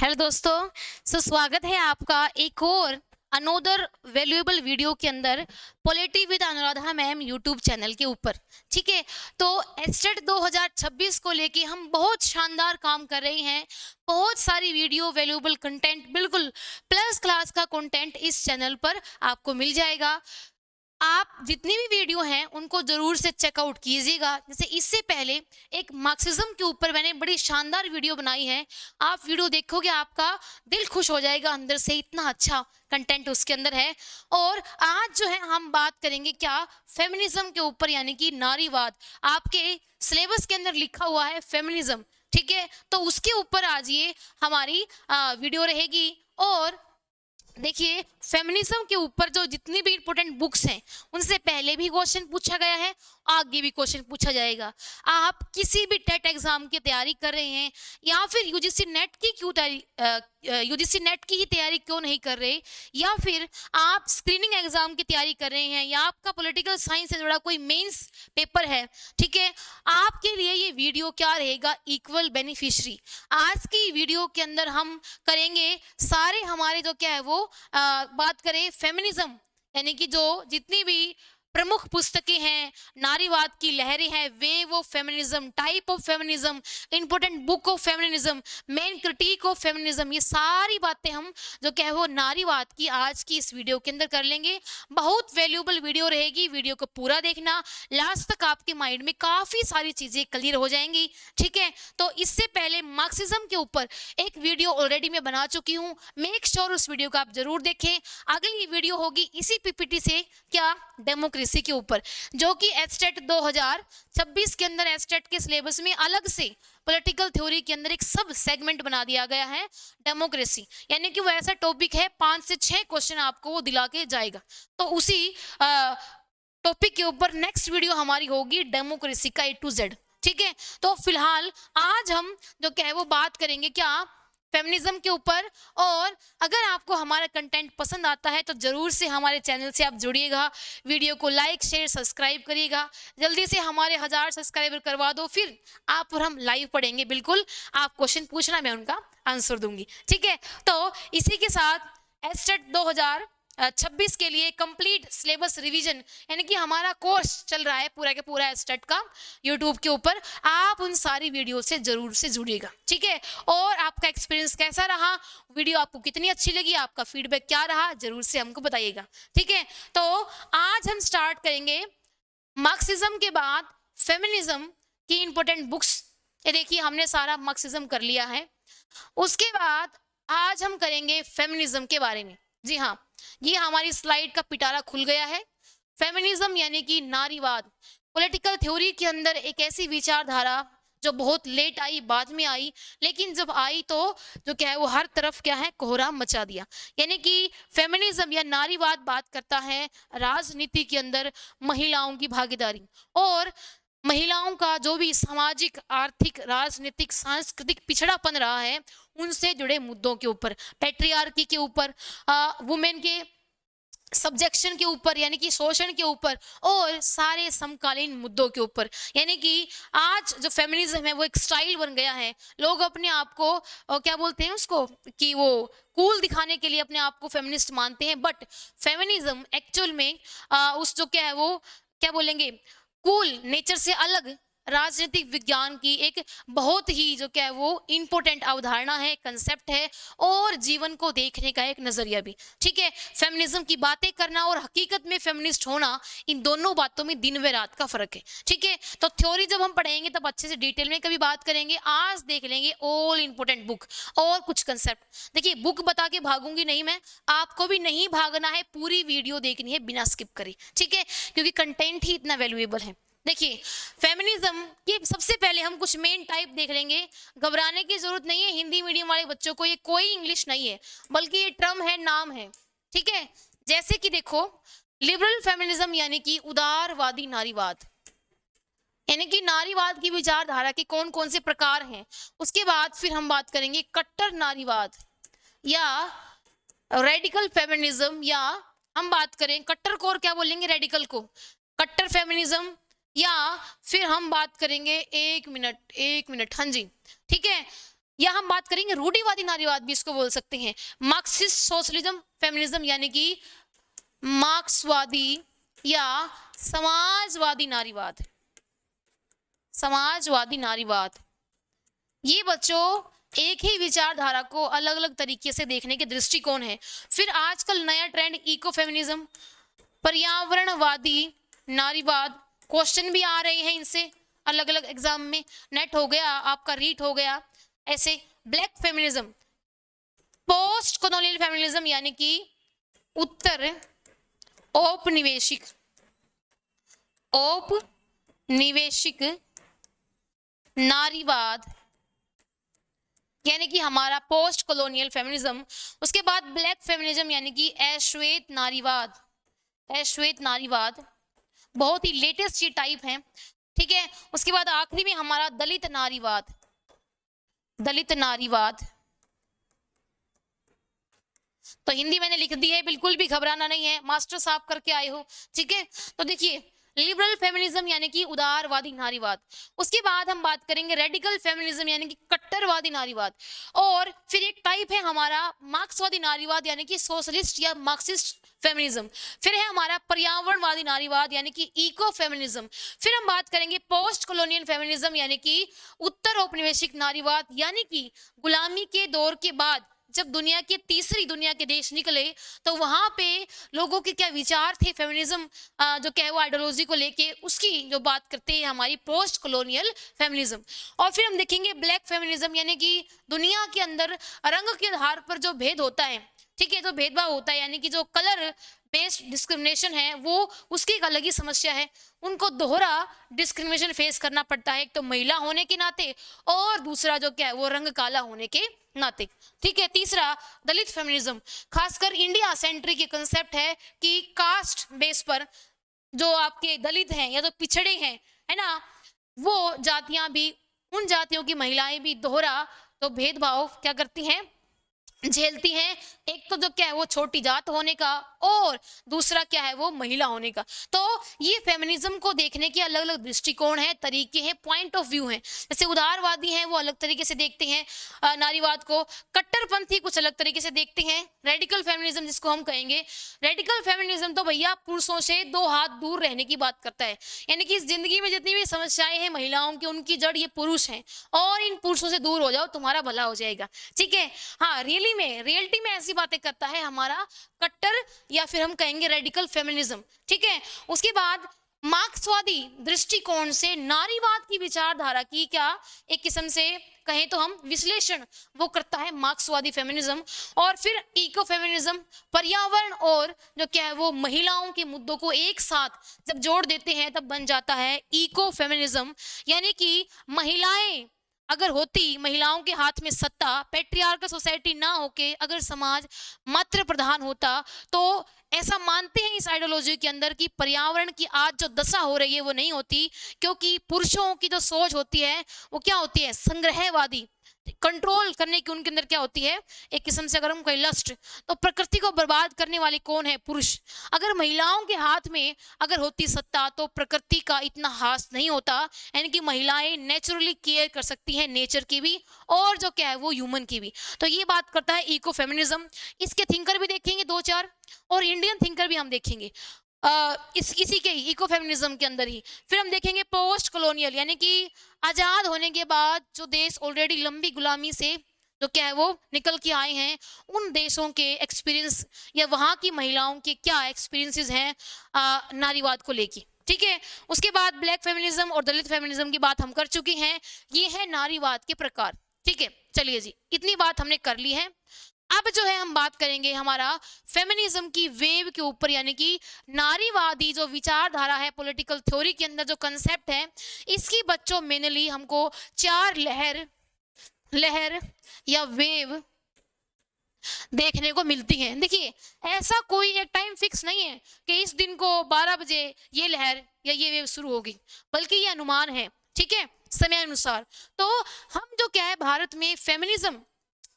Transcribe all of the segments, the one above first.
Hello दोस्तों। स्वागत है आपका एक और अनोदर वैल्यूएबल वीडियो के अंदर polity with Anuradha ma'am YouTube channel के ऊपर। ठीक है, तो एस्टेट 2026 को लेके हम बहुत शानदार काम कर रहे हैं। बहुत सारी वीडियो वैल्यूएबल कंटेंट, बिल्कुल प्लस क्लास का कंटेंट इस चैनल पर आपको मिल जाएगा। आप जितनी भी वीडियो हैं उनको जरूर से चेकआउट कीजिएगा। जैसे इससे पहले एक मार्क्सिज्म के ऊपर मैंने बड़ी शानदार वीडियो बनाई है, आप वीडियो देखोगे आपका दिल खुश हो जाएगा अंदर से, इतना अच्छा कंटेंट उसके अंदर है। और आज जो है हम बात करेंगे क्या, फेमिनिज्म के ऊपर, यानी कि नारीवाद। आपके सिलेबस के अंदर लिखा हुआ है फेमिनिज्म, ठीक है, तो उसके ऊपर आज ये हमारी वीडियो रहेगी। और देखिए, फेमिनिज्म के ऊपर जो जितनी भी इंपॉर्टेंट बुक्स हैं उनसे पहले भी क्वेश्चन पूछा गया है, आगे भी क्वेश्चन पूछा जाएगा। आप किसी भी टेट एग्जाम की तैयारी कर रहे हैं या फिर यूजीसी नेट की क्यों यूजीसी नेट की ही तैयारी क्यों नहीं कर रहे, या फिर आप स्क्रीनिंग एग्जाम की तैयारी कर रहे हैं, या आपका पॉलिटिकल साइंस से जुड़ा कोई मेंस पेपर है, ठीक है, आपके लिए ये वीडियो क्या रहेगा, इक्वल बेनिफिशियरी। आज की वीडियो के अंदर हम करेंगे सारे हमारे जो क्या है वो बात करें फेमिनिज्म, यानी कि जो जितनी भी प्रमुख पुस्तकें हैं, नारीवाद की लहरें हैं, वे वो feminism, type of feminism, important book of feminism, main critic of feminism, ये सारी बातें हम जो क्या है वो नारीवाद की आज की इस वीडियो के अंदर कर लेंगे। बहुत वैल्यूएबल वीडियो रहेगी, वीडियो को पूरा देखना, लास्ट तक आपके माइंड में काफी सारी चीजें क्लियर हो जाएंगी। ठीक है, तो इससे पहले मार्क्सिज्म के ऊपर एक वीडियो ऑलरेडी मैं बना चुकी हूँ, मेक श्योर उस वीडियो को आप जरूर देखें। अगली वीडियो होगी इसी पीपीटी से क्या, डेमोक्रेसी के ऊपर, जो कि एस्टेट 2026 के अंदर एस्टेट के सिलेबस में अलग से पॉलिटिकल थ्योरी के अंदर एक सब सेगमेंट बना दिया गया है, डेमोक्रेसी, यानी कि वो ऐसा टॉपिक है 5 से 6 क्वेश्चन आपको वो दिला के जाएगा। तो उसी टॉपिक के ऊपर नेक्स्ट वीडियो हमारी होगी डेमोक्रेसी का A to Z। ठीक है, तो फिलहाल आज हम जो क्या है वो बात करेंगे क्या, फेमिनिज्म के ऊपर। और अगर आपको हमारा कंटेंट पसंद आता है तो जरूर से हमारे चैनल से आप जुड़िएगा, वीडियो को लाइक शेयर सब्सक्राइब करिएगा, जल्दी से हमारे 1000 सब्सक्राइबर करवा दो, फिर आप और हम लाइव पढ़ेंगे। बिल्कुल, आप क्वेश्चन पूछना, मैं उनका आंसर दूंगी। ठीक है, तो इसी के साथ एस्टेट 2026 के लिए कंप्लीट सिलेबस रिवीजन, यानी कि हमारा कोर्स चल रहा है पूरा के पूरा एस्टेट का यूट्यूब के ऊपर, आप उन सारी वीडियो से जरूर से जुड़िएगा। ठीक है, और आपका एक्सपीरियंस कैसा रहा, वीडियो आपको कितनी अच्छी लगी, आपका फीडबैक क्या रहा, जरूर से हमको बताइएगा। ठीक है, तो आज हम स्टार्ट करेंगे मार्क्सिज्म के बाद फेमिनिज्म की इंपॉर्टेंट बुक्स। ये देखिए, हमने सारा मार्क्सिज्म कर लिया है, उसके बाद आज हम करेंगे फेमिनिज्म के बारे में। जी हाँ, ये हमारी स्लाइड का पिटारा खुल गया है। फेमिनिज्म यानी कि नारीवाद, पॉलिटिकल थ्योरी के अंदर एक ऐसी विचारधारा जो बहुत लेट आई, बाद में आई, लेकिन जब आई तो जो क्या है वो हर तरफ क्या है कोहराम मचा दिया। यानी कि फेमिनिज्म या नारीवाद बात करता है राजनीति के अंदर महिलाओं की भागीदारी और महिलाओं का जो भी सामाजिक, आर्थिक, राजनीतिक, सांस्कृतिक पिछड़ापन रहा है उनसे जुड़े मुद्दों के ऊपर, पैट्रियार्की के ऊपर, वुमेन के सब्जेक्शन के ऊपर, यानी कि शोषण के ऊपर, और सारे समकालीन मुद्दों के ऊपर। यानी कि आज जो फेमिनिज्म है वो एक स्टाइल बन गया है। लोग अपने आप को क्या बोलते हैं उसको, कि वो कूल दिखाने के लिए अपने आप को फेमिनिस्ट मानते हैं, बट फेमिनिज्म एक्चुअल में उस जो क्या है वो क्या बोलेंगे, कूल नेचर से अलग राजनीतिक विज्ञान की एक बहुत ही जो क्या है वो इंपॉर्टेंट अवधारणा है, कंसेप्ट है, और जीवन को देखने का एक नजरिया भी। ठीक है, फेमिनिज्म की बातें करना और हकीकत में फेमिनिस्ट होना, इन दोनों बातों में दिन व रात का फर्क है। ठीक है, तो थ्योरी जब हम पढ़ेंगे तब अच्छे से डिटेल में कभी बात करेंगे, आज देख लेंगे ऑल इंपॉर्टेंट बुक और कुछ कंसेप्ट। देखिए, बुक बता के भागूंगी नहीं मैं, आपको भी नहीं भागना है, पूरी वीडियो देखनी है बिना स्किप करे। ठीक है, क्योंकि कंटेंट ही इतना वैल्यूएबल है। देखिए, फेमिनिज्म की सबसे पहले हम कुछ मेन टाइप देख लेंगे। घबराने की जरूरत नहीं है हिंदी मीडियम वाले बच्चों को, ये कोई इंग्लिश नहीं है, बल्कि ये टर्म है, नाम है। ठीक है, जैसे कि देखो, लिबरल फेमिनिज्म यानी कि उदारवादी नारीवाद, यानी कि नारीवाद की विचारधारा के कौन कौन से प्रकार हैं। उसके बाद फिर हम बात करेंगे कट्टर नारीवाद या रेडिकल फेमिनिज्म, या हम बात करें कट्टर को और क्या बोलेंगे, रेडिकल को, कट्टर फेमिनिज्म, या फिर हम बात करेंगे एक मिनट हाँ जी, ठीक है, या हम बात करेंगे रूढ़िवादी नारीवाद भी इसको बोल सकते हैं, मार्क्सिस्ट सोशलिज्म फेमिनिज्म यानी कि मार्क्सवादी या समाजवादी नारीवाद, समाजवादी नारीवाद। ये बच्चों एक ही विचारधारा को अलग अलग तरीके से देखने के दृष्टिकोण है। फिर आजकल नया ट्रेंड इको फेमिनिज्म, पर्यावरणवादी नारीवाद, क्वेश्चन भी आ रहे हैं इनसे अलग अलग एग्जाम में, नेट हो गया आपका, रीट हो गया। ऐसे black feminism, post colonial feminism यानी कि उत्तर औपनिवेशिक, औपनिवेशिक नारीवाद यानी कि हमारा पोस्ट कॉलोनियल फेमिनिज्म। उसके बाद ब्लैक फेमिनिज्म यानी कि अश्वेत नारीवाद, अश्वेत नारीवाद बहुत ही लेटेस्ट ये टाइप है, ठीक है। उसके बाद आखिरी में हमारा दलित नारीवाद, दलित नारीवाद। तो हिंदी मैंने लिख दी है, बिल्कुल भी घबराना नहीं है, मास्टर साहब करके आए हो, ठीक है। तो देखिए लिबरल फेमिनिज्म यानी कि उदारवादी नारीवाद। उसके बाद हम बात करेंगे रेडिकल फेमिनिज्म यानी कि कट्टरवादी नारीवाद। और फिर एक टाइप है हमारा मार्क्सवादी नारीवाद यानी कि सोशलिस्ट या मार्क्सिस्ट फेमिनिज्म। फिर है हमारा पर्यावरणवादी नारीवाद यानी कि इको फेमिनिज्म। फिर हम बात करेंगे पोस्ट कॉलोनियल फेमिनिज्म यानी कि उत्तर औपनिवेशिक नारीवाद, यानी कि गुलामी के दौर के बाद जब दुनिया के तीसरी दुनिया के देश निकले तो वहां पे लोगों के क्या विचार थे फेमिनिज्म जो क्या है वो आइडियोलॉजी को लेके, उसकी जो बात करते हैं हमारी पोस्ट कॉलोनियल फेमिनिज्म। और फिर हम देखेंगे ब्लैक फेमिनिज्म यानी कि दुनिया के अंदर रंग के आधार पर जो भेद होता है, ठीक है, जो भेदभाव होता है यानी कि जो कलर बेस्ड डिस्क्रिमिनेशन है वो उसकी एक अलग ही समस्या है, उनको दोहरा डिस्क्रिमिनेशन फेस करना पड़ता है, एक तो महिला होने के नाते और दूसरा जो क्या है वो रंग काला होने के नाते, ठीक है। तीसरा दलित फेमिनिज्म, खासकर इंडिया सेंट्रिक ये कंसेप्ट है कि कास्ट बेस पर जो आपके दलित हैं या तो पिछड़े हैं, है ना, वो जातियां भी, उन जातियों की महिलाएं भी दोहरा तो भेदभाव क्या करती हैं, झेलती हैं। एक तो जो क्या है वो छोटी जात होने का और दूसरा क्या है वो महिला होने का। तो ये फेमिनिज्म को देखने के अलग अलग दृष्टिकोण है, तरीके हैं, पॉइंट ऑफ व्यू हैं। जैसे उदारवादी हैं वो अलग तरीके से देखते हैं नारीवाद को, कट्टरपंथी कुछ अलग तरीके से देखते हैं, रेडिकल फेमिनिज्म जिसको हम कहेंगे, रेडिकल फेमिनिज्म तो भैया पुरुषों से 2 हाथ दूर रहने की बात करता है, यानी कि इस जिंदगी में जितनी भी समस्याएं हैं महिलाओं की उनकी जड़ ये पुरुष हैं और इन पुरुषों से दूर हो जाओ तुम्हारा भला हो जाएगा, ठीक है। हाँ, रियलिटी में ऐसी बातें करता है हमारा कट्टर या फिर हम कहेंगे रेडिकल फेमिनिज्म, ठीक है। उसके बाद मार्क्सवादी दृष्टिकोण से नारीवाद की विचारधारा की क्या एक किस्म से कहें तो हम विश्लेषण वो करता है मार्क्सवादी फेमिनिज्म। और फिर इको फेमिनिज्म, पर्यावरण और जो क्या है वो महिलाओं के मुद्दों को एक साथ जब जोड़ देते हैं तब बन जाता है इको फेमिनिज्म, यानी कि महिलाएं अगर होती, महिलाओं के हाथ में सत्ता, पैट्रियार्कल सोसाइटी ना होके अगर समाज मातृ प्रधान होता, तो ऐसा मानते हैं इस आइडियोलॉजी के अंदर कि पर्यावरण की आज जो दशा हो रही है वो नहीं होती, क्योंकि पुरुषों की जो सोच होती है वो क्या होती है, संग्रहवादी, कंट्रोल करने की उनके अंदर क्या होती है एक किस्म से अगर हम कहें लस्ट। तो प्रकृति को बर्बाद करने वाले कौन है, पुरुष। अगर महिलाओं के हाथ में अगर होती सत्ता तो प्रकृति का इतना हास नहीं होता, यानी कि महिलाएं नेचुरली केयर कर सकती हैं नेचर की भी और जो क्या है वो ह्यूमन की भी। तो ये बात करता है इको फेमिनिज्म। इसके थिंकर भी देखेंगे 2-4 और इंडियन थिंकर भी हम देखेंगे इसी के इको फेमिनिज्म के अंदर ही। फिर हम देखेंगे पोस्ट कॉलोनियल, यानी कि आजाद होने के बाद जो देश ऑलरेडी लंबी गुलामी से जो क्या है वो निकल के आए हैं, उन देशों के एक्सपीरियंस या वहाँ की महिलाओं के क्या एक्सपीरियंसेस हैं नारीवाद को लेके, ठीक है। उसके बाद ब्लैक फेमिनिज्म और दलित फेमिनिज्म की बात हम कर चुके हैं। ये है नारीवाद के प्रकार, ठीक है। चलिए जी, इतनी बात हमने कर ली है। अब जो है हम बात करेंगे हमारा फेमिनिज्म की वेव के ऊपर, यानी कि नारीवादी जो विचारधारा है पॉलिटिकल थ्योरी के अंदर जो कंसेप्ट है, इसकी बच्चों मेनली हमको 4 लहर या वेव देखने को मिलती हैं। देखिए ऐसा कोई एक टाइम फिक्स नहीं है कि इस दिन को 12 बजे ये लहर या ये वेव शुरू होगी, बल्कि ये अनुमान है, ठीक है, समय अनुसार। तो हम जो क्या है भारत में फेमिनिज्म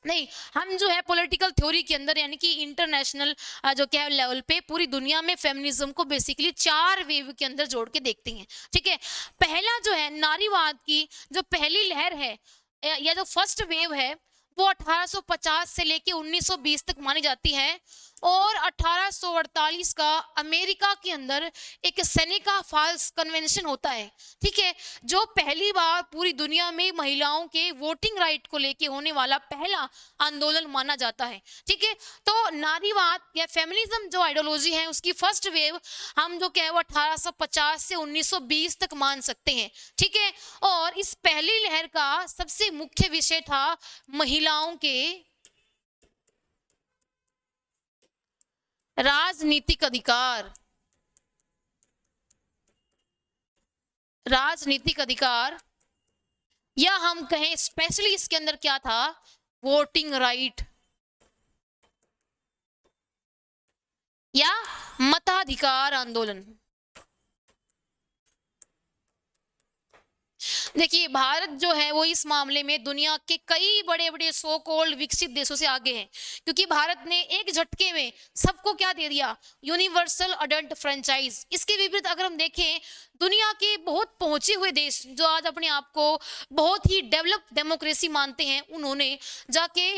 नहीं, हम जो है पॉलिटिकल थ्योरी के अंदर यानी कि इंटरनेशनल जो क्या है लेवल पे पूरी दुनिया में फेमिनिज्म को बेसिकली 4 वेव के अंदर जोड़ के देखते हैं, ठीक है। पहला जो है नारीवाद की जो पहली लहर है या जो फर्स्ट वेव है वो 1850 से लेके 1920 तक मानी जाती है, और 1848 का अमेरिका के अंदर एक सेनेका फॉल्स कन्वेंशन होता है, ठीक है, जो पहली बार पूरी दुनिया में महिलाओं के वोटिंग राइट को लेके होने वाला पहला आंदोलन माना जाता है, ठीक है। तो नारीवाद या फेमिनिज्म जो आइडियोलॉजी है उसकी फर्स्ट वेव हम जो क्या है वो 1850 से 1920 तक मान सकते हैं, ठीक है। और इस पहली लहर का सबसे मुख्य विषय था महिलाओं के राजनीतिक अधिकार, राजनीतिक अधिकार, या हम कहें स्पेशली इसके अंदर क्या था, वोटिंग राइट या मताधिकार आंदोलन। देखिए भारत जो है वो इस मामले में दुनिया के कई बड़े बड़े सो कॉल्ड विकसित देशों से आगे है, क्योंकि भारत ने एक झटके में सबको क्या दे दिया, यूनिवर्सल अडल्ट फ्रेंचाइज। इसके विपरीत अगर हम देखें दुनिया के बहुत पहुंचे हुए देश जो आज अपने आप को बहुत ही डेवलप्ड डेमोक्रेसी मानते हैं, उन्होंने जाके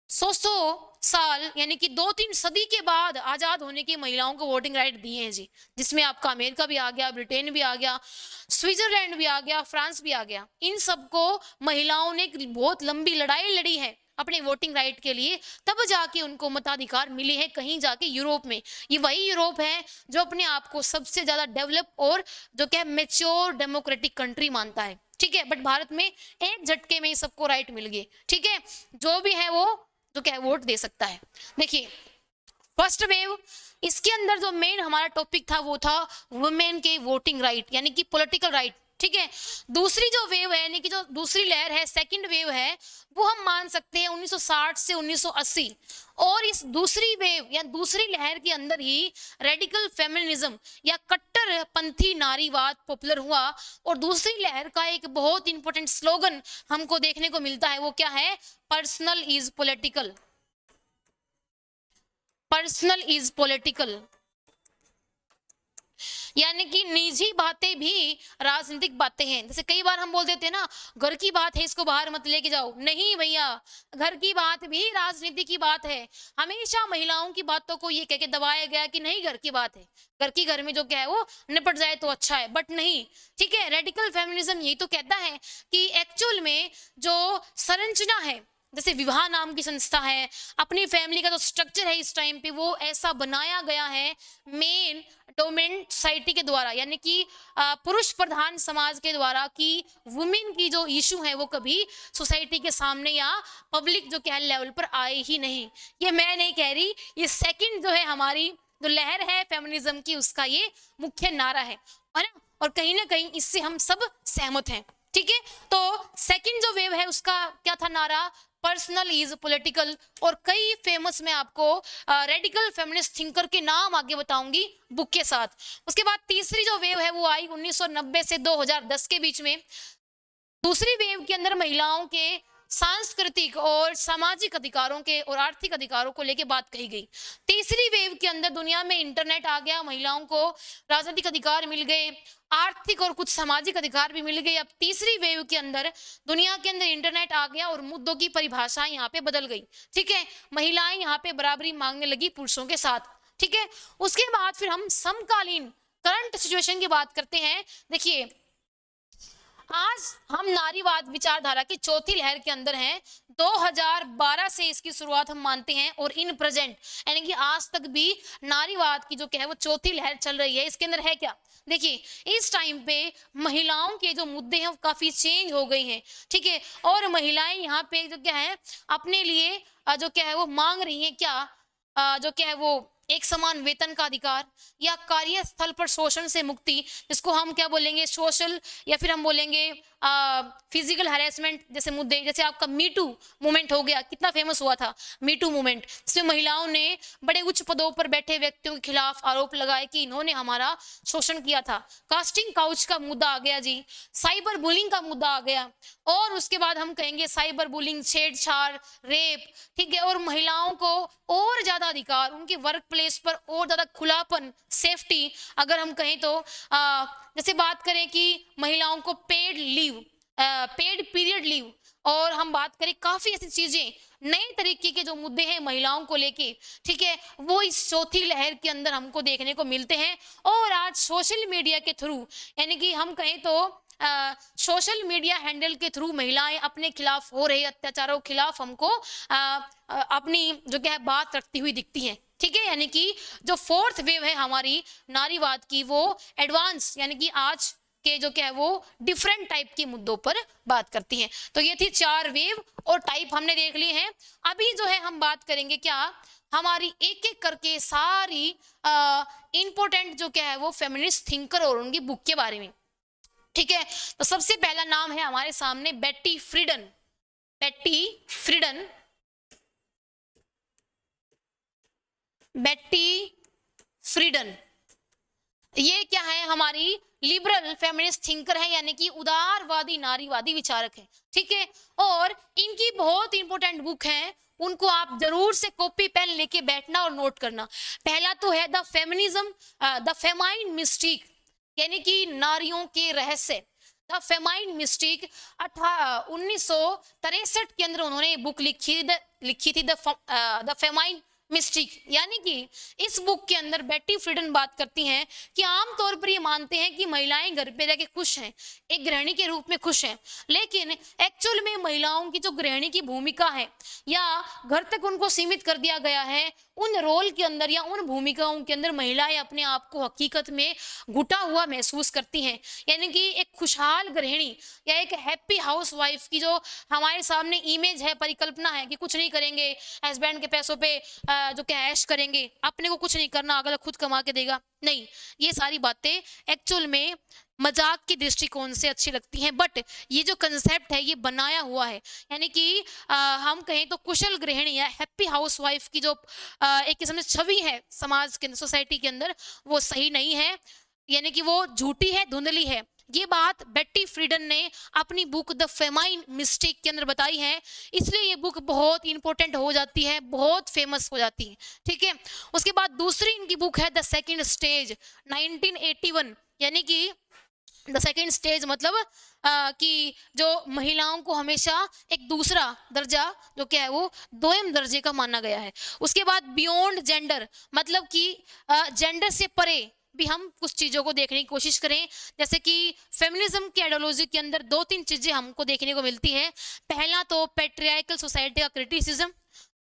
100 साल यानी कि 2-3 सदी के बाद आजाद होने की महिलाओं को वोटिंग राइट दिए हैं जी, जिसमें आपका अमेरिका भी आ गया, ब्रिटेन भी आ गया, स्विट्जरलैंड भी आ गया, फ्रांस भी आ गया। इन सबको महिलाओं ने बहुत लंबी लड़ाई लड़ी है अपने वोटिंग राइट के लिए, तब जाके उनको मताधिकार मिले हैं कहीं जाके यूरोप में। ये वही यूरोप है जो अपने आप को सबसे ज्यादा डेवलप और जो क्या मेच्योर डेमोक्रेटिक कंट्री मानता है, ठीक है। बट भारत में एक झटके में सबको राइट मिल गए, ठीक है, जो भी है वो जो क्या है वोट दे सकता है। देखिए फर्स्ट वेव, इसके अंदर जो मेन हमारा टॉपिक था वो था वुमेन के वोटिंग राइट यानी कि पॉलिटिकल राइट, ठीक है। दूसरी जो वेव है यानी कि जो दूसरी लहर है, सेकंड वेव है, वो हम मान सकते हैं 1960 से 1980। और इस दूसरी वेव या दूसरी लहर के अंदर ही रेडिकल फेमिनिज्म या कट्टरपंथी नारीवाद पॉपुलर हुआ। और दूसरी लहर का एक बहुत इंपॉर्टेंट स्लोगन हमको देखने को मिलता है, वो क्या है, personal is political, personal is political, यानी कि निजी बातें भी राजनीतिक बातें हैं। जैसे कई बार हम बोल देते हैं ना, घर की बात है इसको बाहर मत लेके जाओ, नहीं भैया, घर की बात भी राजनीति की बात है। हमेशा महिलाओं की बातों को ये कह के दबाया गया कि नहीं घर की बात है, घर में जो क्या है वो निपट जाए तो अच्छा है, बट नहीं, ठीक है। रेडिकल फेमिनिज्म यही तो कहता है कि एक्चुअल में जो संरचना है, जैसे विवाह नाम की संस्था है, अपनी फैमिली का जो स्ट्रक्चर है इस टाइम पे वो ऐसा बनाया गया है मेन डोमिनेंट सोसाइटी के द्वारा, यानी कि पुरुष प्रधान समाज के द्वारा, कि वुमेन की जो इशू है वो कभी सोसाइटी के सामने या पब्लिक जो क्या लेवल पर आए ही नहीं। ये मैं नहीं कह रही, ये सेकंड जो है हमारी जो लहर है फेमिनिज्म की उसका ये मुख्य नारा है ना, और कहीं ना कहीं इससे हम सब सहमत हैं, ठीक है। तो सेकंड जो वेव है उसका क्या था नारा, पर्सनल इज पॉलिटिकल। और कई फेमस मैं आपको रेडिकल फेमिनिस्ट थिंकर के नाम आगे बताऊंगी बुक के साथ। उसके बाद तीसरी जो वेव है वो आई 1990 से 2010 के बीच में। दूसरी वेव के अंदर महिलाओं के सांस्कृतिक और सामाजिक अधिकारों के और आर्थिक अधिकारों को लेकर बात कही गई। तीसरी वेव के अंदर दुनिया में इंटरनेट आ गया, महिलाओं को राजनीतिक अधिकार मिल गए, आर्थिक और कुछ सामाजिक अधिकार भी मिल गए। अब तीसरी वेव के अंदर दुनिया के अंदर इंटरनेट आ गया और मुद्दों की परिभाषा यहाँ पे बदल गई, ठीक है। महिलाएं यहाँ पे बराबरी मांगने लगी पुरुषों के साथ, ठीक है। उसके बाद फिर हम समकालीन करंट सिचुएशन की बात करते हैं। देखिए आज हम नारीवाद विचारधारा की चौथी लहर के अंदर हैं। 2012 से इसकी शुरुआत हम मानते हैं और इन प्रेजेंट यानी कि आज तक भी नारीवाद की जो क्या है वो चौथी लहर चल रही है। इसके अंदर है क्या, देखिए इस टाइम पे महिलाओं के जो मुद्दे हैं वो काफी चेंज हो गए हैं, ठीक है। और महिलाएं यहाँ पे जो क्या है अपने लिए जो क्या है वो मांग रही हैं, क्या जो क्या है वो एक समान वेतन का अधिकार या कार्यस्थल पर शोषण से मुक्ति, जिसको हम क्या बोलेंगे सोशल या फिर हम बोलेंगे फिजिकल हैरेसमेंट जैसे मुद्दे। जैसे आपका मीटू मूवमेंट हो गया, कितना फेमस हुआ था मीटू मूवमेंट, जिसमें महिलाओं ने बड़े उच्च पदों पर बैठे व्यक्तियों के खिलाफ आरोप लगाए कि इन्होंने हमारा शोषण किया था। कास्टिंग काउच का मुद्दा आ गया जी, साइबर बुलिंग का मुद्दा आ गया, और उसके बाद हम कहेंगे साइबर बुलिंग, छेड़छाड़, रेप, ठीक है। और महिलाओं को और ज्यादा अधिकार, उनके वर्क प्लेस पर और ज्यादा खुलापन, सेफ्टी। अगर हम कहें तो जैसे बात करें कि महिलाओं को paid leave, paid period leave और हम बात करें काफी ऐसी चीजें, नए तरीके के जो मुद्दे हैं महिलाओं को लेके, ठीक है, वो इस चौथी लहर के अंदर हमको देखने को मिलते हैं। और आज सोशल मीडिया के थ्रू, यानी कि हम कहें तो सोशल मीडिया हैंडल के थ्रू महिलाएं अपने खिलाफ हो रहे अत्याचारों के खिलाफ हमको अपनी जो क्या है बात रखती हुई दिखती हैं, ठीक है। यानी कि जो फोर्थ वेव है हमारी नारीवाद की, वो एडवांस यानी कि आज के जो क्या है वो डिफरेंट टाइप के मुद्दों पर बात करती हैं। तो ये थी 4 वेव और टाइप हमने देख लिए हैं। अभी जो है हम बात करेंगे क्या, हमारी एक एक करके सारी इंपॉर्टेंट जो क्या है वो फेमिनिस्ट थिंकर और उनकी बुक के बारे में, ठीक है। तो सबसे पहला नाम है हमारे सामने बेट्टी फ्रीडन। बेट्टी फ्रीडन, बेट्टी फ्रीडन, ये क्या है, हमारी लिबरल फेमिनिस्ट थिंकर है, यानी कि उदारवादी नारीवादी विचारक है, ठीक है। और इनकी बहुत इंपॉर्टेंट बुक है, उनको आप जरूर से कॉपी पेन लेके बैठना और नोट करना। पहला तो है the feminism, the famine mistake, यानी कि नारियों के रहस्य, द फेमाइन मिस्टिक। 1963 के अंदर उन्होंने बुक लिखी थी द फेमाइन मिस्टिक। यानी कि इस बुक के अंदर बेट्टी फ्रीडन बात करती हैं कि आमतौर पर ये मानते हैं कि महिलाएं घर पे रह के खुश हैं, एक गृहिणी के रूप में खुश हैं, लेकिन एक्चुअल में महिलाओं की जो गृहिणी की भूमिका है या घर तक उनको सीमित कर दिया गया है, उन रोल के अंदर या उन भूमिकाओं के अंदर महिलाएं अपने आप को हकीकत में घुटा हुआ महसूस करती हैं। यानी कि एक खुशहाल गृहिणी या एक हैप्पी हाउस वाइफ की जो हमारे सामने इमेज है, परिकल्पना है कि कुछ नहीं करेंगे, हस्बैंड के पैसों पे जो क्या ऐश करेंगे, अपने को कुछ नहीं करना, अगला खुद कमा के देगा, नहीं, ये सारी बातें एक्चुअल में मजाक की दृष्टिकोण से अच्छी लगती हैं। बट ये जो कंसेप्ट है ये बनाया हुआ है, यानी कि हम कहें तो कुशल गृहिणी या हैप्पी हाउस वाइफ की जो एक किस्म से छवि है समाज के अंदर, सोसाइटी के अंदर, वो सही नहीं है, यानी कि वो झूठी है, धुंधली है। ये बात बेट्टी फ्रीडन ने अपनी बुक द फेमाइन मिस्टेक के अंदर बताई है, इसलिए ये बुक बहुत इंपॉर्टेंट हो जाती है, बहुत फेमस हो जाती है, ठीक है। उसके बाद दूसरी इनकी बुक है द सेकंड स्टेज, 1981, यानी कि द सेकेंड स्टेज मतलब कि जो महिलाओं को हमेशा एक दूसरा दर्जा जो क्या है वो दोयम दर्जे का माना गया है। उसके बाद बियॉन्ड जेंडर, मतलब कि जेंडर से परे भी हम कुछ चीजों को देखने की कोशिश करें, जैसे कि फेमिनिज्म की आइडियोलॉजी के अंदर 2-3 चीजें हमको देखने को मिलती है। पहला तो पैट्रियार्कल सोसाइटी का क्रिटिसिज्म,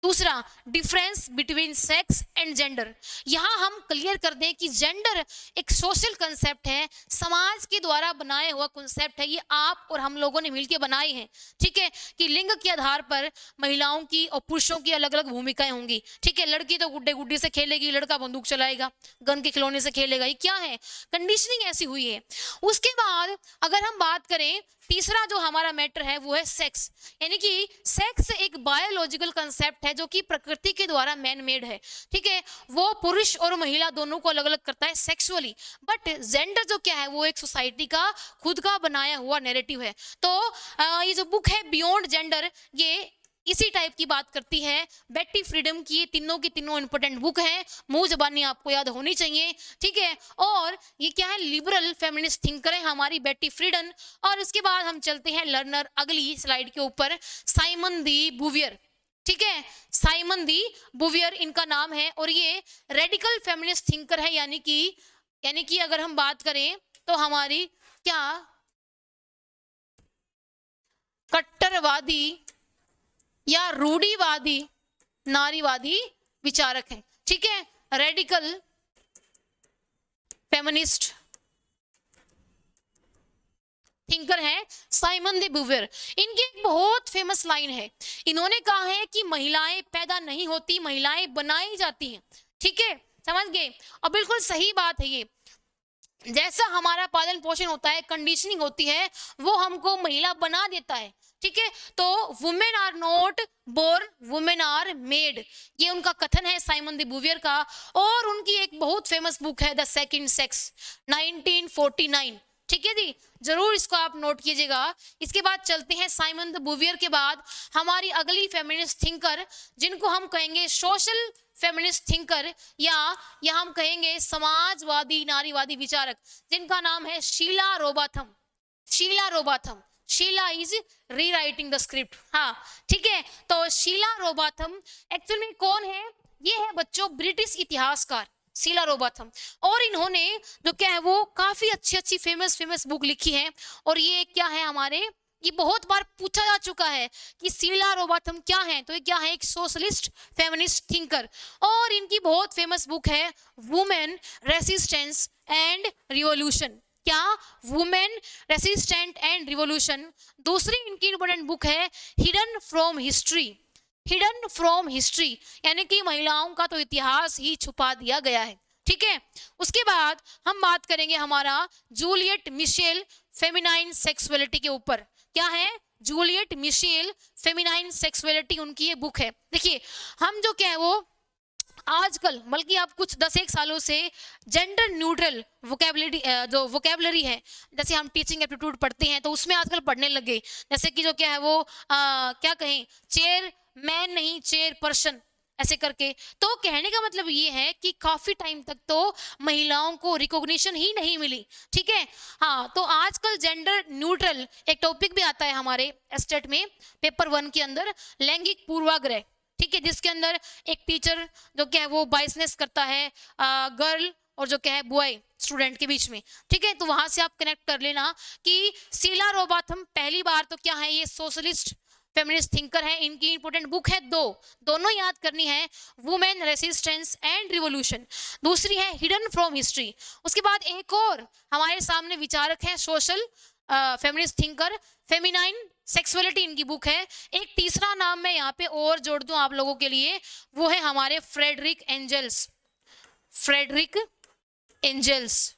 दूसरा difference between sex and gender. यहाँ हम क्लियर कर दें कि जेंडर एक सोशल कंसेप्ट है, समाज के द्वारा बनाया हुआ कंसेप्ट है, ये आप और हम लोगों ने मिलकर बनाई है, ठीक है, कि लिंग के आधार पर महिलाओं की और पुरुषों की अलग अलग भूमिकाएं होंगी, ठीक है। लड़की तो गुड्डे गुड्डी से खेलेगी, लड़का बंदूक चलाएगा, गन के खिलौने से खेलेगा, ये क्या है, कंडीशनिंग ऐसी हुई है। उसके बाद अगर हम बात करें, तीसरा जो हमारा मैटर है वो है सेक्स, यानी कि सेक्स एक बायोलॉजिकल कंसेप्ट है जो कि प्रकृति के द्वारा मैन मेड है, ठीक है, वो पुरुष और महिला दोनों को अलग अलग करता है सेक्सुअली। बट जेंडर जो क्या है वो एक सोसाइटी का खुद का बनाया हुआ नैरेटिव है। तो ये जो बुक है बियॉन्ड जेंडर, ये इसी टाइप की बात करती है। बेट्टी फ्रीडन की तीनों की तीनों इंपॉर्टेंट बुक है, मुंह जबानी आपको याद होनी चाहिए, ठीक है। और ये क्या है, लिबरल फेमिनिस्ट थिंकर है हमारी बेट्टी फ्रीडन। और उसके बाद हम चलते हैं लर्नर, अगली स्लाइड के ऊपर, साइमन दी बुवियर, ठीक है, साइमन दी बुवियर इनका नाम है, और ये रेडिकल फेमिनिस्ट थिंकर है, यानी कि अगर हम बात करें तो हमारी क्या कट्टरवादी या रूढ़िवादी नारीवादी विचारक हैं, ठीक है, रेडिकल फेमिनिस्ट थिंकर है साइमन दे बुवियर। इनकी एक बहुत फेमस लाइन है, इन्होंने कहा है कि महिलाएं पैदा नहीं होती, महिलाएं बनाई जाती हैं, ठीक है, समझ गए। और बिल्कुल सही बात है ये, जैसा हमारा पालन पोषण होता है, कंडीशनिंग होती है, वो हमको महिला बना देता है, ठीक है। तो women are not born, women are made, ये उनका कथन है साइमन दी बुवियर का। और उनकी एक बहुत फेमस बुक है द सेकंड सेक्स, 1949, ठीक है जी, जरूर इसको आप नोट कीजिएगा। इसके बाद चलते हैं साइमन द बुवियर के बाद हमारी अगली फेमिनिस्ट थिंकर, जिनको हम कहेंगे सोशल फेमिनिस्ट थिंकर या हम कहेंगे समाजवादी नारीवादी विचारक, जिनका नाम है Sheila Rowbotham. Sheila Rowbotham, Sheila is rewriting the script. हाँ ठीक है, तो शीला रोबाथम एक्चुअल में कौन है? ये है बच्चों ब्रिटिश इतिहासकार शीला रोबाथम, और इन्होंने जो क्या है वो काफी अच्छी अच्छी फेमस बुक लिखी है। और ये क्या है हमारे, ये बहुत बार पूछा जा चुका है कि शीला रोबाथम क्या है, तो ये क्या है? एक सोशलिस्ट फेमिनिस्ट थिंकर, और इनकी बहुत फेमस बुक है वुमेन रेसिस्टेंस एंड रिवॉल्यूशन। क्या? Women resistant and revolution. दूसरी इनकी इंपॉर्टेंट बुक है hidden from history, hidden from history, यानी कि महिलाओं का तो इतिहास ही छुपा दिया गया है। ठीक है, उसके बाद हम बात करेंगे हमारा जूलियट मिशेल फेमिनाइन सेक्सुअलिटी के ऊपर। क्या है? जूलियट मिशेल फेमिनाइन सेक्सुअलिटी, उनकी ये बुक है। देखिए हम जो क्या है वो आजकल, बल्कि आप कुछ 10-1 सालों से जेंडर न्यूट्रल वोकेबलरी जो वोकेबलरी है, जैसे हम टीचिंग एप्टीट्यूड पढ़ते हैं तो उसमें आजकल पढ़ने लग गए, जैसे कि जो क्या है वो क्या कहें, चेयर मैन नहीं चेयर पर्सन ऐसे करके। तो कहने का मतलब ये है कि काफी टाइम तक तो महिलाओं को रिकॉग्निशन ही नहीं मिली। ठीक है, हाँ, तो आजकल जेंडर न्यूट्रल एक टॉपिक भी आता है हमारे स्टेट में पेपर 1 के अंदर, लैंगिक पूर्वाग्रह। ठीक है, जिसके अंदर एक टीचर जो क्या है वो बाइसनेस करता है गर्ल और जो क्या है बॉय स्टूडेंट के बीच में। ठीक है, तो वहां से आप कनेक्ट कर लेना कि शीला रोबाथम पहली बार तो क्या है, ये सोशलिस्ट फेमिनिस्ट थिंकर है। इनकी इंपॉर्टेंट बुक है दोनों याद करनी है, वुमेन रेसिस्टेंस एंड रिवॉल्यूशन, दूसरी है हिडन फ्रॉम हिस्ट्री। उसके बाद एक और हमारे सामने विचारक है social feminist thinker, feminine sexuality इनकी बुक है। एक तीसरा नाम मैं यहाँ पे और जोड़ दूं आप लोगों के लिए, वो है हमारे फ्रेडरिक एंजल्स, फ्रेडरिक एंजल्स।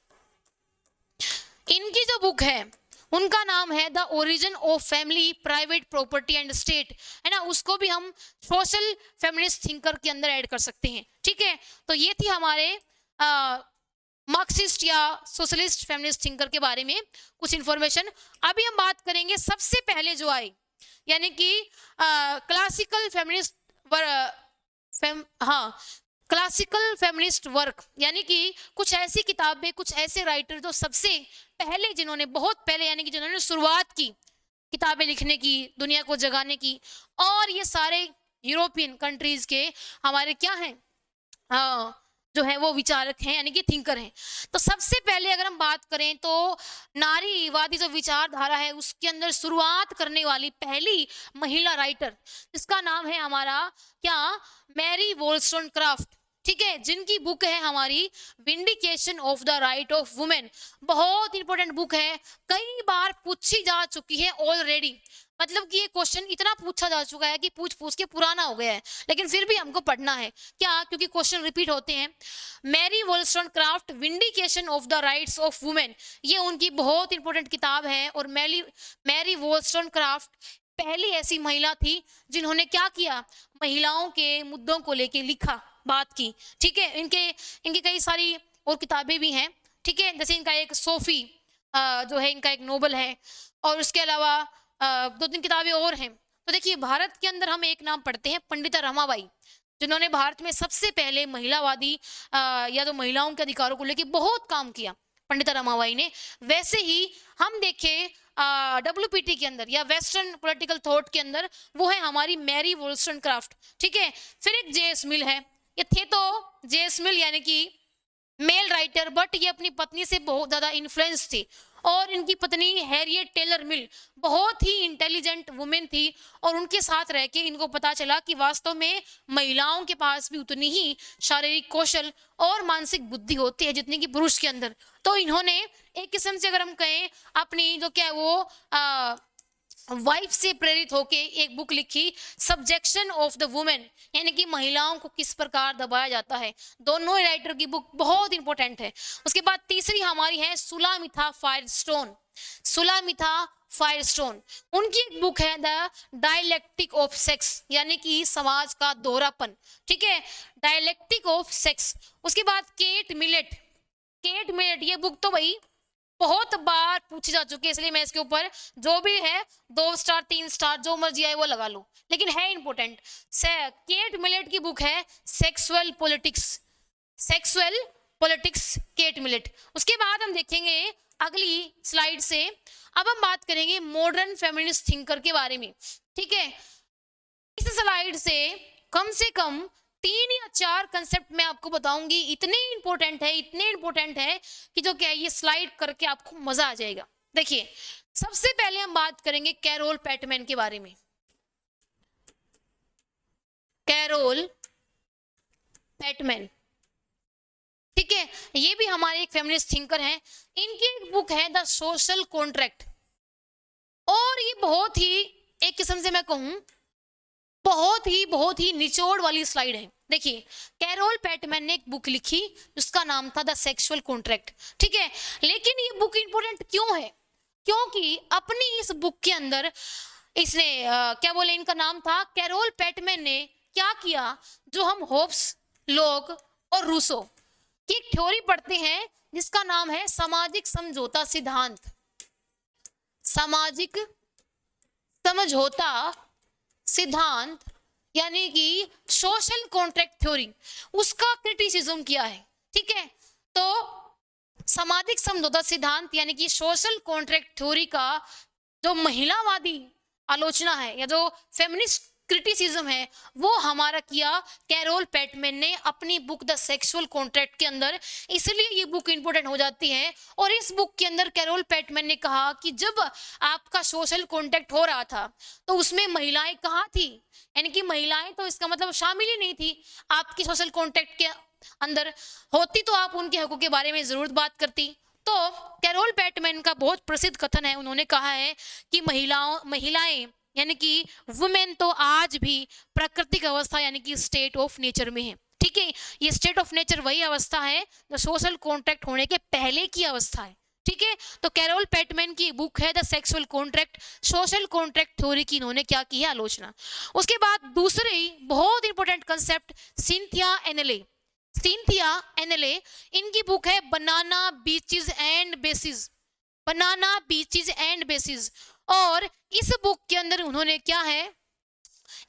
इनकी जो बुक है उनका नाम है the origin of family private property and state, है ना, उसको भी हम सोशल फेमिनिस्ट थिंकर के अंदर ऐड कर सकते हैं। ठीक है, तो ये थी हमारे मार्क्सिस्ट या सोशलिस्ट फेमिनिस्ट थिंकर के बारे में कुछ इंफॉर्मेशन। अभी हम बात करेंगे सबसे पहले जो आए, यानी कि classical feminist classical feminist work, यानी कि कुछ ऐसी किताबें, कुछ ऐसे राइटर जो सबसे पहले, जिन्होंने बहुत पहले, यानी कि जिन्होंने शुरुआत की किताबें लिखने की, दुनिया को जगाने की, और ये सारे यूरोपियन कंट्रीज के हमारे क्या हैं, जो है वो विचारक हैं, यानी कि थिंकर हैं। तो सबसे पहले अगर हम बात करें तो नारीवादी जो विचारधारा है उसके अंदर शुरुआत करने वाली पहली महिला राइटर, जिसका नाम है हमारा क्या, मैरी वोllस्टोनक्राफ्ट। ठीक है, जिनकी बुक है हमारी vindication of the right of women, बहुत इंपॉर्टेंट बुक है, कई बार पूछी जा चुकी है ऑलरेडी। मतलब कि ये क्वेश्चन इतना पूछा जा चुका है कि पूछ पूछ के पुराना हो गया है, लेकिन फिर भी हमको पढ़ना है। क्या? क्योंकि क्वेश्चन रिपीट होते हैं। Mary Wollstonecraft vindication of the rights of women, ये उनकी बहुत इंपॉर्टेंट किताब है। और मैरी वोllस्टोनक्राफ्ट पहली ऐसी महिला थी जिन्होंने क्या किया, महिलाओं के मुद्दों को लेके लिखा, बात की। ठीक है, इनकी कई सारी और किताबें भी हैं। ठीक है, जैसे इनका एक सोफी जो है, इनका एक नोबल है, और उसके अलावा 2-3 किताबें और हैं। तो देखिए भारत के अंदर हम एक नाम पढ़ते हैं पंडिता रमाबाई, जिन्होंने भारत में सबसे पहले महिलावादी या तो महिलाओं के अधिकारों को लेकर बहुत काम किया, पंडिता रमाबाई ने। वैसे ही हम देखें WPT के अंदर या वेस्टर्न पॉलिटिकल थॉट के अंदर, वो है हमारी मैरी वोllस्टोनक्राफ्ट। ठीक है, फिर एक J.S. मिल है, ये थे तो J.S. मिल यानी कि मेल राइटर, बट ये अपनी पत्नी से बहुत ज्यादा इन्फ्लुएंस थी। और इनकी पत्नी हैरियट टेलर मिल बहुत ही इंटेलिजेंट वुमेन थी, और उनके साथ रह के इनको पता चला कि वास्तव में महिलाओं के पास भी उतनी ही शारीरिक कौशल और मानसिक बुद्धि होती है जितनी कि पुरुष के अंदर। तो इन्होंने एक किस्म से अगर हम कहें अपनी जो क्या है वो वाइफ से प्रेरित होके एक बुक लिखी, सब्जेक्शन ऑफ द वुमेन, यानी कि महिलाओं को किस प्रकार दबाया जाता है। दोनों राइटर की बुक बहुत इंपॉर्टेंट है। उसके बाद तीसरी हमारी है सुलामिथा फायरस्टोन, सुलामिथा फायरस्टोन, उनकी एक बुक है द डायलेक्टिक ऑफ सेक्स, यानी कि समाज का दोहरापन। ठीक है, डायलेक्टिक ऑफ सेक्स। उसके बाद केट मिलेट, केट मिलेट ये बुक तो भाई बहुत बार पूछी जा चुकी है, इसलिए मैं इसके ऊपर जो भी है 2 स्टार 3 स्टार जो मर्जी आए वो लगा लो, लेकिन है इंपॉर्टेंट। केट मिलेट की बुक है sexual politics, sexual politics cat millet. उसके बाद हम देखेंगे अगली स्लाइड से अब हम बात करेंगे मॉडर्न फेमिनिस्ट थिंकर के बारे में। ठीक है, इस स्लाइड से कम 3 या 4 कंसेप्ट मैं आपको बताऊंगी, इतने इंपॉर्टेंट है कि जो क्या है ये स्लाइड करके आपको मजा आ जाएगा। देखिए, सबसे पहले हम बात करेंगे कैरोल पैटमैन के बारे में। कैरोल पैटमैन, ठीक है, ये भी हमारे एक फेमिनिस्ट थिंकर हैं। इनकी एक बुक है द सोशल कॉन्ट्रैक्ट, और ये बहुत ही एक किस्म से मैं कहूं बहुत ही निचोड़ वाली स्लाइड है। देखिए, कैरोल पैटमैन ने एक बुक लिखी जिसका नाम था द सेक्सुअल कॉन्ट्रैक्ट। ठीक है, लेकिन ये बुक इंपॉर्टेंट क्यों है? क्योंकि अपनी इस बुक के अंदर इसने क्या बोले, इनका नाम था कैरोल पैटमैन ने क्या किया, जो हम होब्स, लॉक और रूसो की एक थ्योरी पढ़ते हैं जिसका नाम है सामाजिक समझौता सिद्धांत। सामाजिक समझौता सिद्धांत यानी कि सोशल कॉन्ट्रैक्ट थ्योरी, उसका क्रिटिसिज्म किया है। ठीक है, तो सामाजिक समझौता सिद्धांत यानी कि सोशल कॉन्ट्रैक्ट थ्योरी का जो महिलावादी आलोचना है या जो फेमिनिस्ट क्रिटिसिज्म है वो हमारा किया कैरोल पैटमैन ने अपनी बुक द सेक्सुअल कॉन्ट्रैक्ट के अंदर। इसलिए ये बुक इंपॉर्टेंट हो जाती है। और इस बुक के अंदर कैरोल पैटमैन ने कहा कि जब आपका सोशल कॉन्ट्रैक्ट हो रहा था तो उसमें महिलाएं कहाँ थी, यानी कि महिलाएं तो इसका मतलब शामिल ही नहीं थी आपकी सोशल कॉन्ट्रैक्ट के अंदर। होती तो आप उनके हकों के बारे में जरूर बात करती। तो कैरोल पैटमैन का बहुत प्रसिद्ध कथन है, उन्होंने कहा है कि महिलाएं यानी कि वुमेन तो आज भी प्राकृतिक अवस्था यानी कि स्टेट ऑफ नेचर में है। ठीक है, ये स्टेट ऑफ नेचर वही अवस्था है जो सोशल कॉन्ट्रैक्ट होने के पहले की अवस्था है। ठीक है, तो कैरोल पैटमैन की बुक है the sexual contract, social contract theory की इन्होंने क्या की है आलोचना। उसके बाद दूसरे बहुत इंपॉर्टेंट कंसेप्ट सिंथिया एनएलए, इनकी बुक है बनाना बीचेस एंड बेसिस। और इस बुक के अंदर उन्होंने क्या है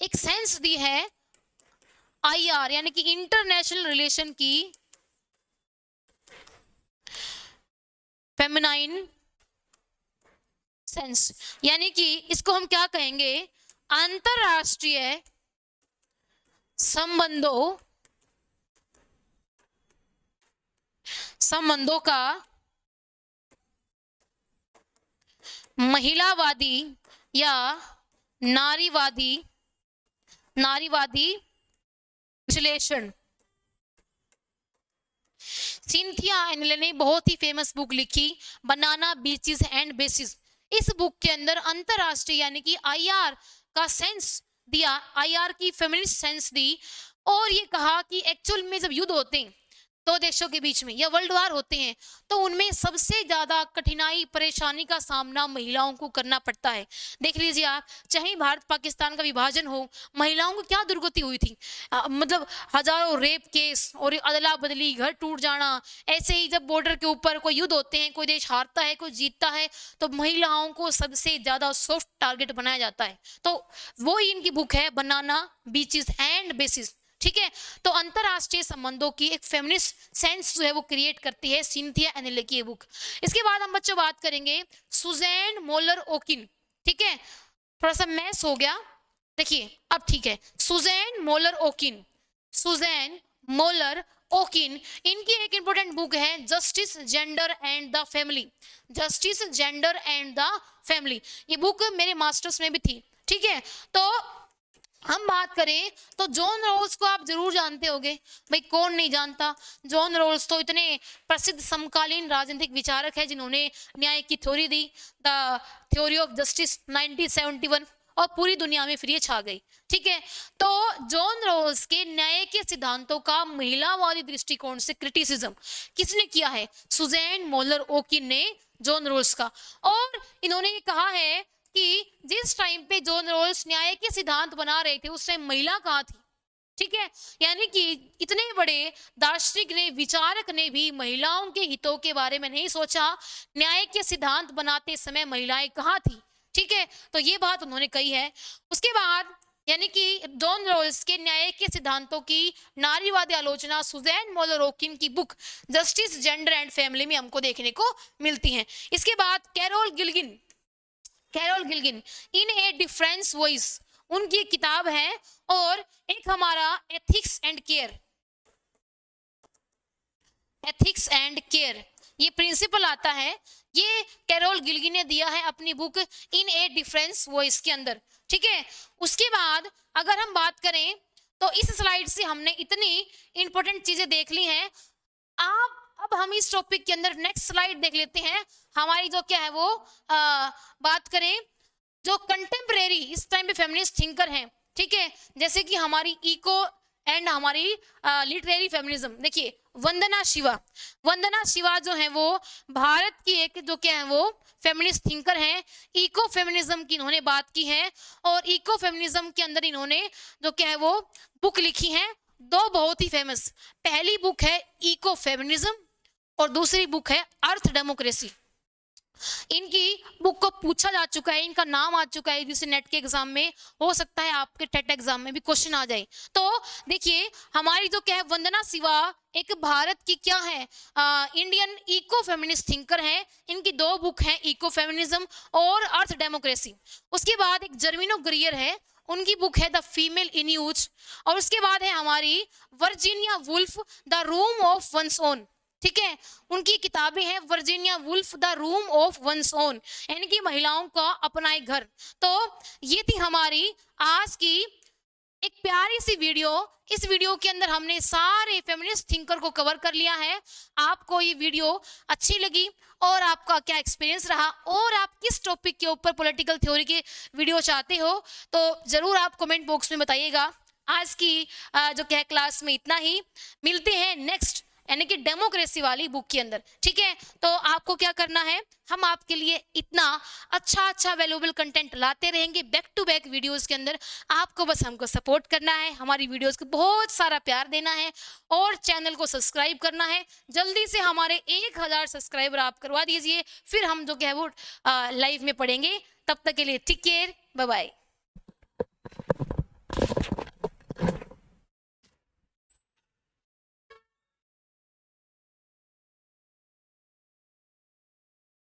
एक सेंस दी है आईआर यानी कि इंटरनेशनल रिलेशन की, फेमिनाइन सेंस, यानी कि इसको हम क्या कहेंगे, अंतरराष्ट्रीय संबंधों का महिलावादी या नारीवादी विश्लेषण। सिंथिया एनएलए ने बहुत ही फेमस बुक लिखी बनाना बीचेस एंड बेसिस। इस बुक के अंदर अंतरराष्ट्रीय यानी कि आईआर का सेंस दिया, आईआर की फेमिनिस्ट सेंस दी, और ये कहा कि एक्चुअल में जब युद्ध होते हैं दो देशों के बीच में या वर्ल्ड वार होते हैं तो उनमें सबसे ज्यादा कठिनाई परेशानी का सामना महिलाओं को करना पड़ता है। देख लीजिए आप, चाहे भारत पाकिस्तान का विभाजन हो, महिलाओं को क्या दुर्गति हुई थी, मतलब हजारों रेप केस और अदला बदली, घर टूट जाना। ऐसे ही जब बॉर्डर के ऊपर कोई युद्ध होते हैं, कोई देश हारता है कोई जीतता है, तो महिलाओं को सबसे ज्यादा सॉफ्ट टारगेट बनाया जाता है। तो वो ही इनकी बुक है बनाना बीचेस एंड बेसिस। ठीक है, तो अंतरराष्ट्रीय संबंधों की एक फेमिनिस्ट सेंस जो है वो क्रिएट करती है सिंथिया एनएलए की बुक। इसके बाद हम बच्चों बात करेंगे सुजैन मोलर ओकिन। ठीक है, थोड़ा सा मैस हो गया, देखिए अब ठीक है। सुजैन मोलर ओकिन, इनकी एक इंपॉर्टेंट बुक है justice gender and the family. ये बुक मेरे मास्टर्स में भी थी। ठीक है, तो हम बात करें तो जॉन रॉल्स को आप जरूर जानते होंगे, भाई कौन नहीं जानता। जॉन रॉल्स तो इतने प्रसिद्ध समकालीन राजनीतिक विचारक है जिन्होंने न्याय की theory the, the theory of justice 1971, और पूरी दुनिया में फिर ये छा गई। ठीक है, तो जॉन रॉल्स के न्याय के सिद्धांतों का महिलावादी दृष्टिकोण से क्रिटिसिज्म किसने किया है, सुजैन मोलर ओकिन ने जॉन रॉल्स का। और इन्होंने ये कहा है कि जिस टाइम पे जॉन रॉल्स न्याय के सिद्धांत बना रहे थे उस टाइम महिला कहाँ थी। ठीक है, यानी कि इतने बड़े दार्शनिक ने, विचारक ने भी महिलाओं के हितों के बारे में नहीं सोचा। न्याय के सिद्धांत बनाते समय महिलाएं कहाँ थी। ठीक है, तो ये बात उन्होंने कही है। उसके बाद यानी कि जॉन रॉल्स के न्याय के सिद्धांतों की नारीवादी आलोचना सुजैन मोलोरोकिन की book justice, gender and family में हमको देखने को मिलती है। इसके बाद कैरोल गिल्गिन इन ए डिफरेंस वॉइस उनकी एक किताब है, और एक हमारा एथिक्स एंड केयर ये प्रिंसिपल आता है, ये कैरोल गिल्गिन ने दिया है अपनी book in A difference voice के अंदर, ठीक है। उसके बाद अगर हम बात करें तो इस स्लाइड से हमने इतनी इंपॉर्टेंट चीजें देख ली हैं। अब हम इस टॉपिक के अंदर नेक्स्ट स्लाइड देख लेते हैं। हमारी जो क्या है वो बात करें जो कंटेम्परेरी इस टाइम पे फेमिनिस्ट थिंकर हैं, ठीक है, जैसे कि हमारी इको एंड हमारी लिटरेरी फेमिनिज्म। देखिए वंदना शिवा जो है वो भारत की एक जो क्या है वो फेमिनिस्ट थिंकर हैं। इको फेमिनिज्म की इन्होंने बात की है, और इको फेमिनिज्म के अंदर इन्होंने जो क्या है वो बुक लिखी है, दो बहुत ही फेमस। पहली बुक है इको फेमिनिज्म और दूसरी बुक है अर्थ डेमोक्रेसी। इनकी बुक को पूछा जा चुका है, इनका नाम आ चुका है, जिसे नेट के एग्जाम में हो सकता है आपके टेट एग्जाम में भी क्वेश्चन आ जाए। तो देखिए हमारी जो क्या है वंदना शिवा एक भारत की क्या है इंडियन इको फेमिनिस्ट थिंकर है। इनकी दो बुक हैं, इको फेमिनिज्म और अर्थ डेमोक्रेसी। उसके बाद एक जर्मिनो ग्रियर है, उनकी बुक है द फीमेल इन यूज। और उसके बाद है हमारी Virginia Woolf the room of one's own, ठीक है, उनकी किताबें हैं Virginia Woolf the room of one's own, यानी कि महिलाओं का अपना एक घर। तो ये थी हमारी आज की एक प्यारी सी वीडियो। इस वीडियो के अंदर हमने सारे फेमिनिस्ट थिंकर को कवर कर लिया है। आपको ये वीडियो अच्छी लगी और आपका क्या एक्सपीरियंस रहा, और आप किस टॉपिक के ऊपर पॉलिटिकल थ्योरी के वीडियो चाहते हो, तो जरूर आप कमेंट बॉक्स में बताइएगा। आज की जो क्या क्लास में इतना ही, मिलते हैं नेक्स्ट यानी कि डेमोक्रेसी वाली बुक के अंदर, ठीक है। तो आपको क्या करना है, हम आपके लिए इतना अच्छा वैल्यूएबल कंटेंट लाते रहेंगे बैक टू बैक वीडियोस के अंदर। आपको बस हमको सपोर्ट करना है, हमारी वीडियोस को बहुत सारा प्यार देना है और चैनल को सब्सक्राइब करना है। जल्दी से हमारे 1000 सब्सक्राइबर आप करवा दीजिए, फिर हम जो क्या है वो लाइव में पढ़ेंगे। तब तक के लिए टेक केयर, बाय बाय।